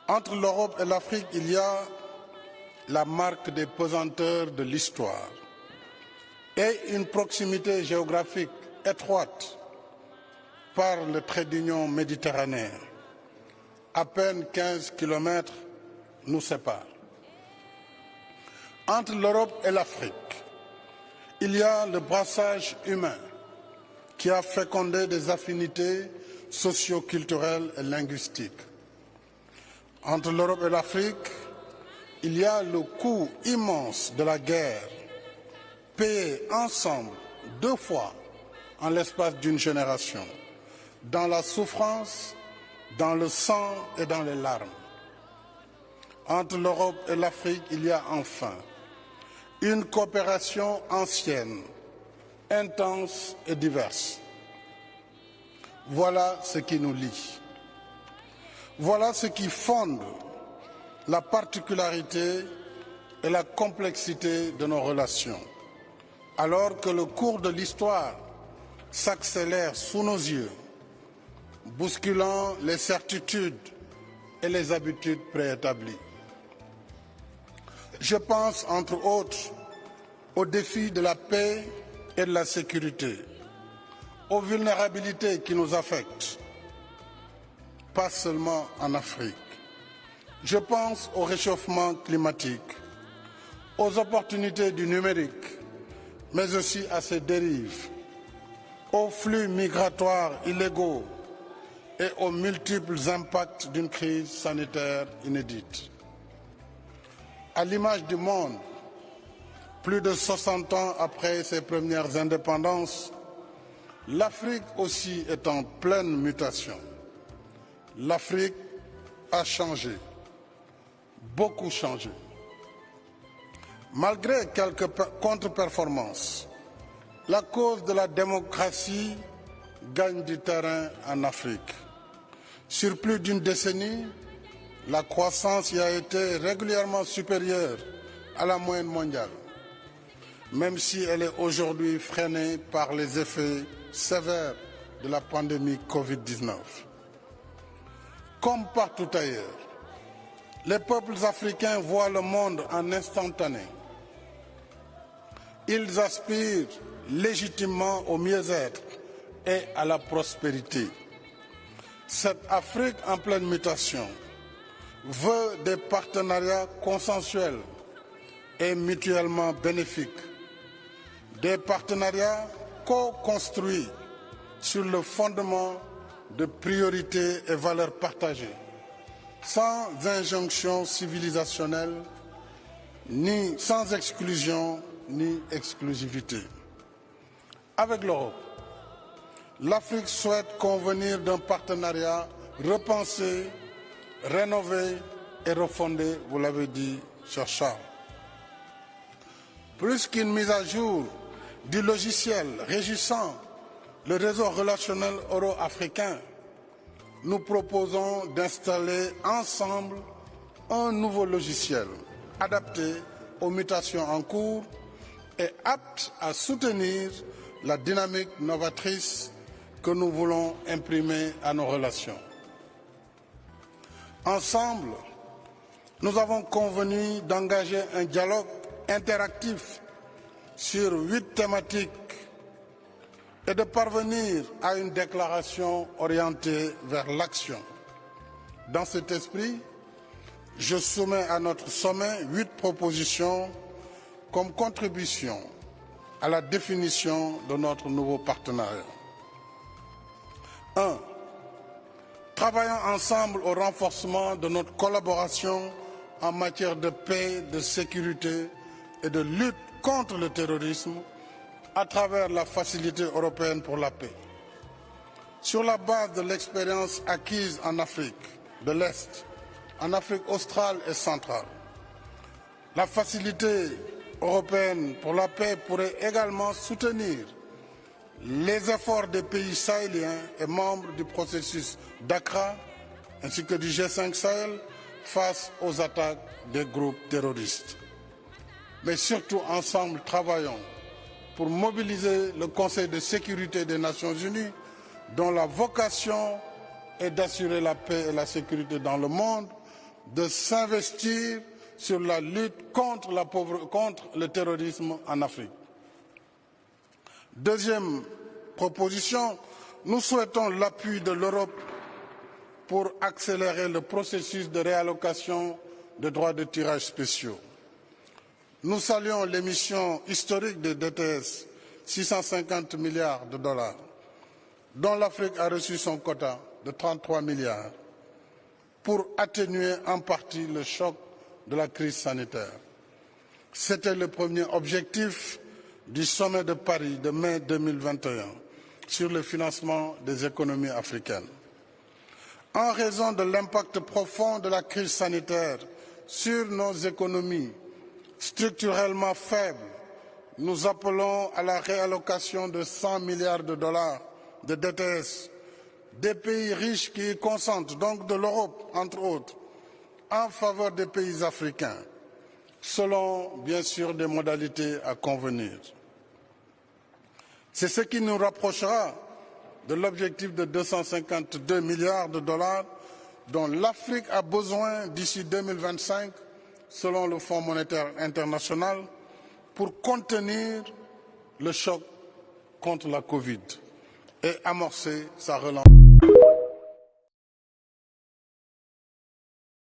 Entre l'Europe et l'Afrique, il y a la marque des pesanteurs de l'histoire et une proximité géographique étroite par le trait d'union méditerranéen. À peine 15 kilomètres nous séparent. Entre l'Europe et l'Afrique, il y a le brassage humain qui a fécondé des affinités socio-culturelles et linguistiques. Entre l'Europe et l'Afrique, il y a le coût immense de la guerre, payé ensemble 2 fois en l'espace d'une génération, dans la souffrance, dans le sang et dans les larmes. Entre l'Europe et l'Afrique, il y a enfin une coopération ancienne, intense et diverse. Voilà ce qui nous lie. Voilà ce qui fonde la particularité et la complexité de nos relations. Alors que le cours de l'histoire s'accélère sous nos yeux, bousculant les certitudes et les habitudes préétablies. Je pense, entre autres, aux défis de la paix et de la sécurité, aux vulnérabilités qui nous affectent, pas seulement en Afrique. Je pense au réchauffement climatique, aux opportunités du numérique, mais aussi à ses dérives, aux flux migratoires illégaux et aux multiples impacts d'une crise sanitaire inédite. À l'image du monde, plus de 60 ans après ses premières indépendances, l'Afrique aussi est en pleine mutation. L'Afrique a changé, beaucoup changé. Malgré quelques contre-performances, la cause de la démocratie gagne du terrain en Afrique. Sur plus d'une décennie, la croissance y a été régulièrement supérieure à la moyenne mondiale, même si elle est aujourd'hui freinée par les effets sévères de la pandémie Covid-19. Comme partout ailleurs, les peuples africains voient le monde en instantané. Ils aspirent légitimement au mieux-être et à la prospérité. Cette Afrique en pleine mutation veut des partenariats consensuels et mutuellement bénéfiques, des partenariats co-construits sur le fondement de priorités et valeurs partagées, sans injonction civilisationnelle, ni sans exclusion ni exclusivité. Avec l'Europe, l'Afrique souhaite convenir d'un partenariat repensé, rénové et refondé, vous l'avez dit, cher Charles. Plus qu'une mise à jour du logiciel régissant le réseau relationnel euro-africain, nous proposons d'installer ensemble un nouveau logiciel adapté aux mutations en cours et apte à soutenir la dynamique novatrice que nous voulons imprimer à nos relations. Ensemble, nous avons convenu d'engager un dialogue interactif sur 8 thématiques et de parvenir à une déclaration orientée vers l'action. Dans cet esprit, je soumets à notre sommet 8 propositions comme contribution à la définition de notre nouveau partenariat. 1. Travaillons ensemble au renforcement de notre collaboration en matière de paix, de sécurité et de lutte contre le terrorisme à travers la Facilité européenne pour la paix. Sur la base de l'expérience acquise en Afrique de l'Est, en Afrique australe et centrale, la Facilité européenne pour la paix pourrait également soutenir les efforts des pays sahéliens et membres du processus d'Accra ainsi que du G5 Sahel face aux attaques des groupes terroristes. Mais surtout, ensemble, travaillons pour mobiliser le Conseil de sécurité des Nations Unies, dont la vocation est d'assurer la paix et la sécurité dans le monde, de s'investir sur la lutte contre le terrorisme en Afrique. Deuxième proposition, nous souhaitons l'appui de l'Europe pour accélérer le processus de réallocation de droits de tirage spéciaux. Nous saluons l'émission historique de DTS, 650 milliards de dollars, dont l'Afrique a reçu son quota de 33 milliards, pour atténuer en partie le choc de la crise sanitaire. C'était le premier objectif du sommet de Paris de mai 2021 sur le financement des économies africaines. En raison de l'impact profond de la crise sanitaire sur nos économies structurellement faibles, nous appelons à la réallocation de 100 milliards de dollars de DTS des pays riches qui y consentent, donc de l'Europe, entre autres, en faveur des pays africains, selon, bien sûr, des modalités à convenir. C'est ce qui nous rapprochera de l'objectif de 252 milliards de dollars dont l'Afrique a besoin d'ici 2025, selon le Fonds monétaire international, pour contenir le choc contre la Covid et amorcer sa relance.